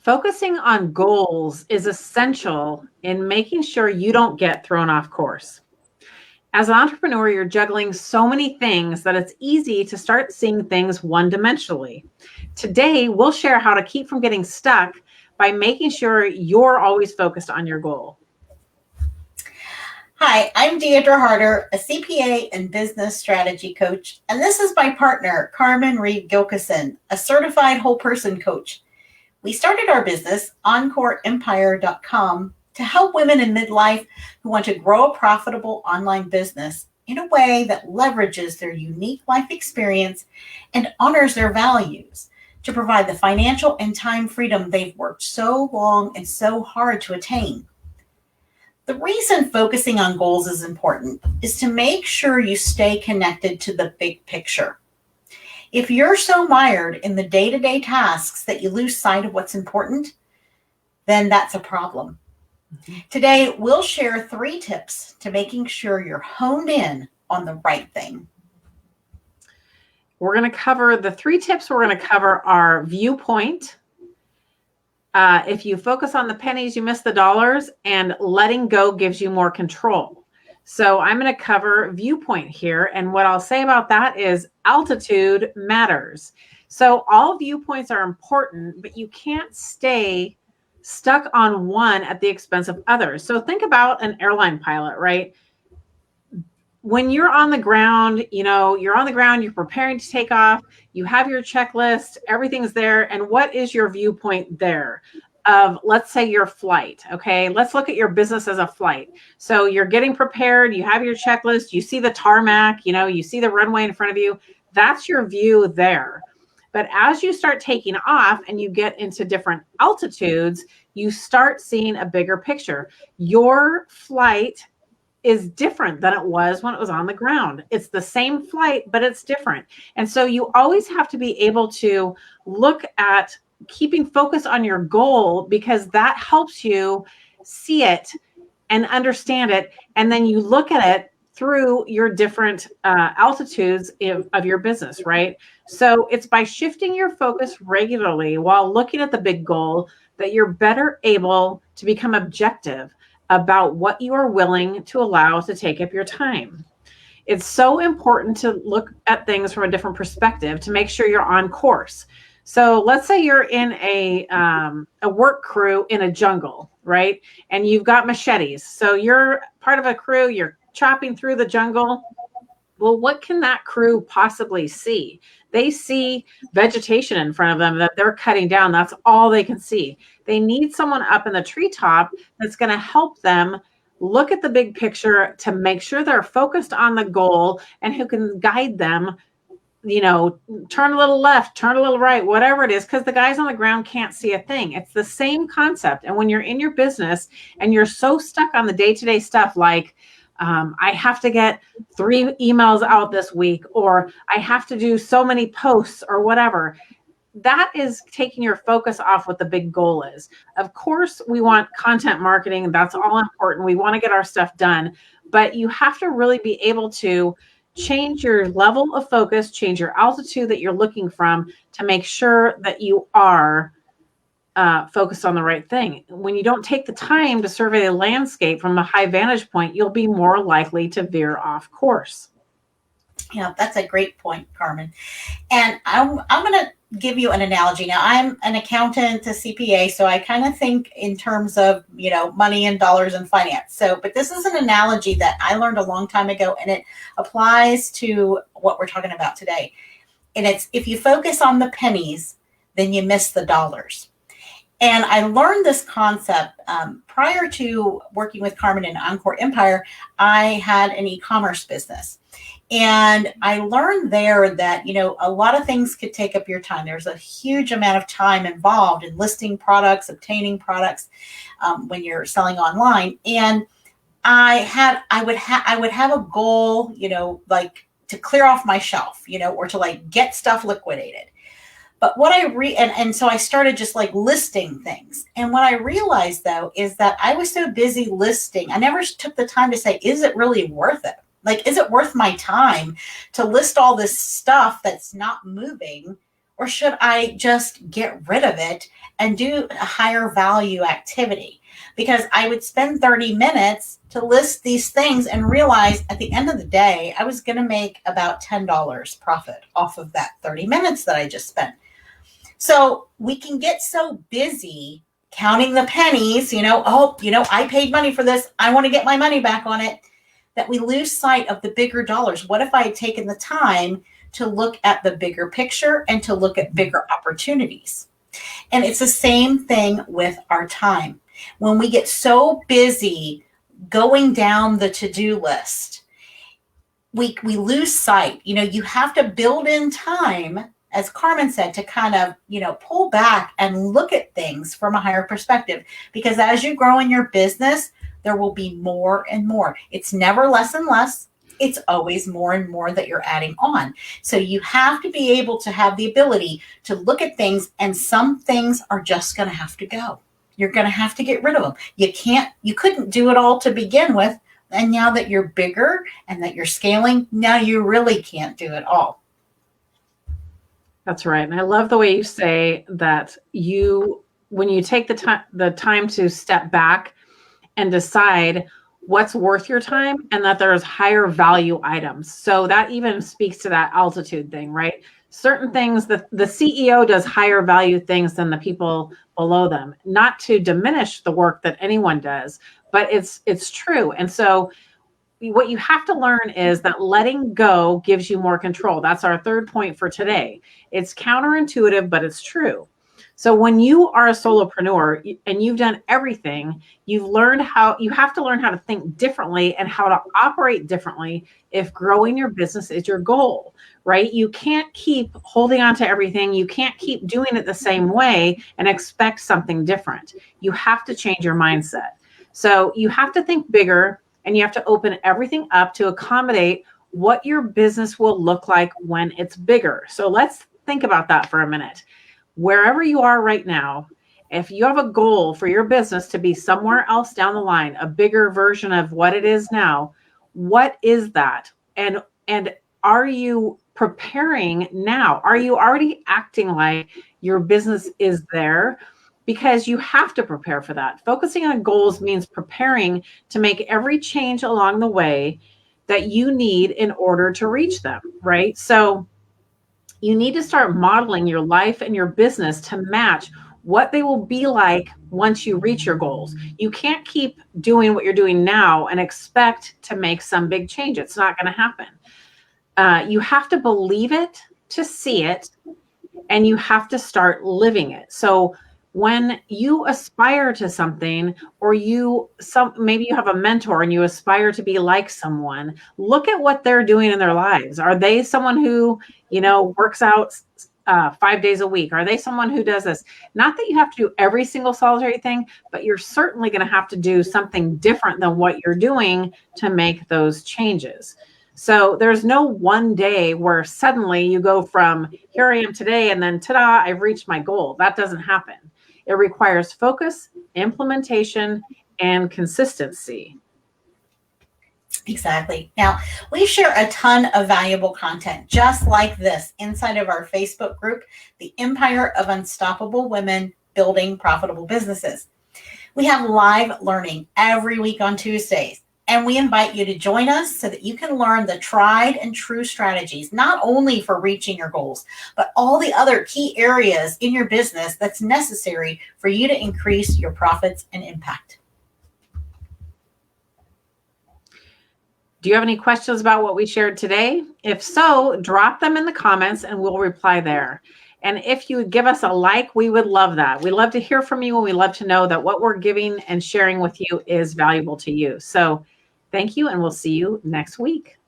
Focusing on goals is essential in making sure you don't get thrown off course. As an entrepreneur, you're juggling so many things that it's easy to start seeing things one-dimensionally. Today, we'll share how to keep from getting stuck by making sure you're always focused on your goal. Hi, I'm Deidre Harder, a CPA and business strategy coach, and this is my partner, Carmen Reed Gilkison, a certified whole person coach. We started our business, EncoreEmpire.com, to help women in midlife who want to grow a profitable online business in a way that leverages their unique life experience and honors their values to provide the financial and time freedom they've worked so long and so hard to attain. The reason focusing on goals is important is to make sure you stay connected to the big picture. If you're so mired in the day-to-day tasks that you lose sight of what's important, then that's a problem. Today, we'll share 3 tips to making sure you're honed in on the right thing. We're going to cover the 3 tips. We're going to cover our viewpoint. If you focus on the pennies, you miss the dollars, and letting go gives you more control. So I'm going to cover viewpoint here. And what I'll say about that is altitude matters. So all viewpoints are important, but you can't stay stuck on one at the expense of others. So think about an airline pilot, right? When you're on the ground, you're preparing to take off, you have your checklist, everything's there. And what is your viewpoint there of, let's say, your flight? Okay, let's look at your business as a flight. So you're getting prepared, you have your checklist, you see the tarmac, you see the runway in front of you. That's your view there. But as you start taking off and you get into different altitudes, you start seeing a bigger picture. Your flight is different than it was when it was on the ground. It's the same flight, but it's different. And so you always have to be able to look at keeping focus on your goal, because that helps you see it and understand it. And then you look at it through your different altitudes of your business, right? So it's by shifting your focus regularly while looking at the big goal that you're better able to become objective about what you are willing to allow to take up your time. It's so important to look at things from a different perspective to make sure you're on course. So let's say you're in a work crew in a jungle, right? And you've got machetes. So you're part of a crew, you're chopping through the jungle. Well, what can that crew possibly see? They see vegetation in front of them that they're cutting down. That's all they can see. They need someone up in the treetop that's going to help them look at the big picture to make sure they're focused on the goal, and who can guide them, turn a little left, turn a little right, whatever it is, because the guys on the ground can't see a thing. It's the same concept. And when you're in your business and you're so stuck on the day-to-day stuff, like, I have to get 3 emails out this week, or I have to do so many posts, or whatever, that is taking your focus off what the big goal is. Of course, we want content marketing. That's all important. We want to get our stuff done, but you have to really be able to change your level of focus, change your altitude that you're looking from, to make sure that you are focused on the right thing. When you don't take the time to survey the landscape from a high vantage point, you'll be more likely to veer off course. Yeah, that's a great point, Carmen. And I'm going to give you an analogy. Now, I'm an accountant, a CPA, so I kind of think in terms of, money and dollars and finance. But this is an analogy that I learned a long time ago, and it applies to what we're talking about today. And it's, if you focus on the pennies, then you miss the dollars. And I learned this concept prior to working with Carmen in Encore Empire. I had an e-commerce business. And I learned there that, a lot of things could take up your time. There's a huge amount of time involved in listing products, obtaining products when you're selling online. And I would have a goal, like to clear off my shelf, or to like get stuff liquidated. But what and so I started just like listing things. And what I realized, though, is that I was so busy listing, I never took the time to say, is it really worth it? Like, is it worth my time to list all this stuff that's not moving? Or should I just get rid of it and do a higher value activity. Because I would spend 30 minutes to list these things and realize at the end of the day, I was going to make about $10 profit off of that 30 minutes that I just spent. So we can get so busy counting the pennies, I paid money for this. I want to get my money back on it, that we lose sight of the bigger dollars. What if I had taken the time to look at the bigger picture and to look at bigger opportunities? And it's the same thing with our time. When we get so busy going down the to-do list, we lose sight. You have to build in time, as Carmen said, to kind of, pull back and look at things from a higher perspective. Because as you grow in your business, there will be more and more. It's never less and less. It's always more and more that you're adding on. So you have to be able to have the ability to look at things, and some things are just going to have to go. You're going to have to get rid of them. You couldn't do it all to begin with. And now that you're bigger and that you're scaling, now you really can't do it all. That's right. And I love the way you say that when you take the time to step back and decide what's worth your time, and that there's higher value items. So that even speaks to that altitude thing, right? Certain things, the CEO does higher value things than the people below them, not to diminish the work that anyone does, but it's true. And so what you have to learn is that letting go gives you more control. That's our third point for today. It's counterintuitive, but it's true. So when you are a solopreneur and you've done everything, you have to learn how to think differently and how to operate differently if growing your business is your goal, right? You can't keep holding on to everything. You can't keep doing it the same way and expect something different. You have to change your mindset. So you have to think bigger, and you have to open everything up to accommodate what your business will look like when it's bigger. So let's think about that for a minute. Wherever you are right now, if you have a goal for your business to be somewhere else down the line, a bigger version of what it is now, what is that? And are you preparing now? Are you already acting like your business is there? Because you have to prepare for that. Focusing on goals means preparing to make every change along the way that you need in order to reach them, right? So you need to start modeling your life and your business to match what they will be like once you reach your goals. You can't keep doing what you're doing now and expect to make some big change. It's not going to happen. You have to believe it to see it, and you have to start living it. So when you aspire to something, or maybe you have a mentor and you aspire to be like someone, look at what they're doing in their lives. Are they someone who, works out 5 days a week? Are they someone who does this? Not that you have to do every single solitary thing, but you're certainly going to have to do something different than what you're doing to make those changes. So there's no one day where suddenly you go from here I am today and then ta-da, I've reached my goal. That doesn't happen. It requires focus, implementation, and consistency. Exactly. Now, we share a ton of valuable content just like this inside of our Facebook group, The Empire of Unstoppable Women Building Profitable Businesses. We have live learning every week on Tuesdays, and we invite you to join us so that you can learn the tried and true strategies, not only for reaching your goals, but all the other key areas in your business that's necessary for you to increase your profits and impact. Do you have any questions about what we shared today? If so, drop them in the comments and we'll reply there. And if you would give us a like, we would love that. We love to hear from you, and we love to know that what we're giving and sharing with you is valuable to you. So thank you, and we'll see you next week.